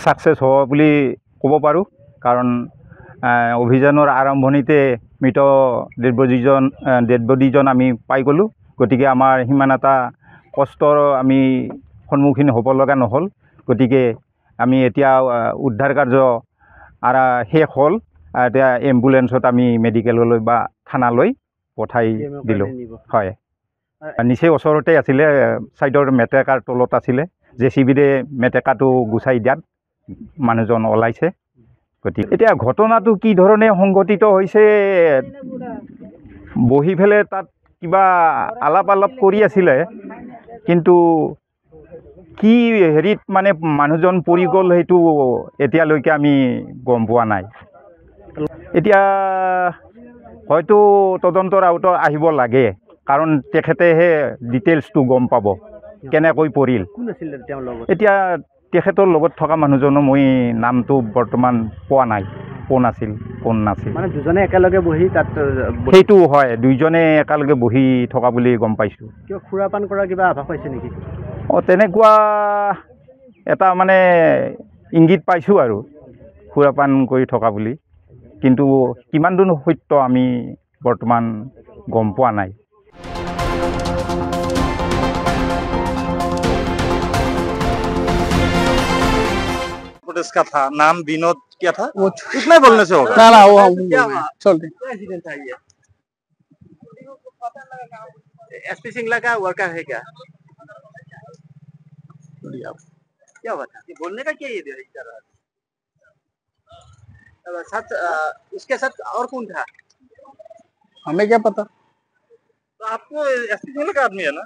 Success হ'ব বুলি ক'ব পাৰোঁ কাৰণ অভিযানৰ আৰম্ভণিতে মৃত ডেড বডিজন আমি পাই গ'লোঁ। গতিকে আমাৰ সিমান এটা কষ্টৰ আমি সন্মুখীন হ'ব লগা নহ'ল। গতিকে আমি এতিয়া উদ্ধাৰ কাৰ্য শেষ হ'ল। এতিয়া এম্বুলেঞ্চত আমি মেডিকেললৈ বা থানালৈ পঠাই দিলোঁ। হয়, নিচেই ওচৰতে আছিলে, ছাইডৰ মেটেকাৰ তলত আছিলে। JCBৰে মেটেকাটো গুচাই দিয়াত মানুহজন ওলাইছে। গতিকে এতিয়া ঘটনাটো কি ধৰণে সংঘটিত হৈছে, বহি পেলাই তাত কিবা আলাপ কৰি আছিলে, কিন্তু কি হেৰিত মানে মানুহজন পৰি গ'ল সেইটো এতিয়ালৈকে আমি গম পোৱা নাই। এতিয়া হয়তো তদন্তৰ আওতাত আহিব লাগে, কাৰণ তেখেতেহে ডিটেইলছটো গম পাব কেনেকৈ পৰিল। এতিয়া তেখেতৰ লগত থকা মানুহজনৰ মই নামটো বৰ্তমান পোৱা নাই, কোন নাছিল। মানে দুজনে একেলগে বহি তাত, সেইটো হয়, দুইজনে একেলগে বহি থকা বুলি গম পাইছোঁ। কিয় সুৰাপান কৰা কিবা আভাস পাইছে নেকি? তেনেকুৱা এটা মানে ইংগিত পাইছোঁ আৰু সুৰাপান কৰি থকা বুলি, কিন্তু কিমান দূৰ সত্য আমি বৰ্তমান গম পোৱা নাই। इसका था नाम विनोद क्या था? वो इतना ही बोलने से होगा। ना वो हम चलते एक्सीडेंट था ये। एसपी सिंगला का वर्कर है क्या? क्या हुआ था? बोलने का क्या ये साथ उसके साथ और कौन था? हमें क्या पता। तो आपको एसपी सिंगला का आदमी है ना?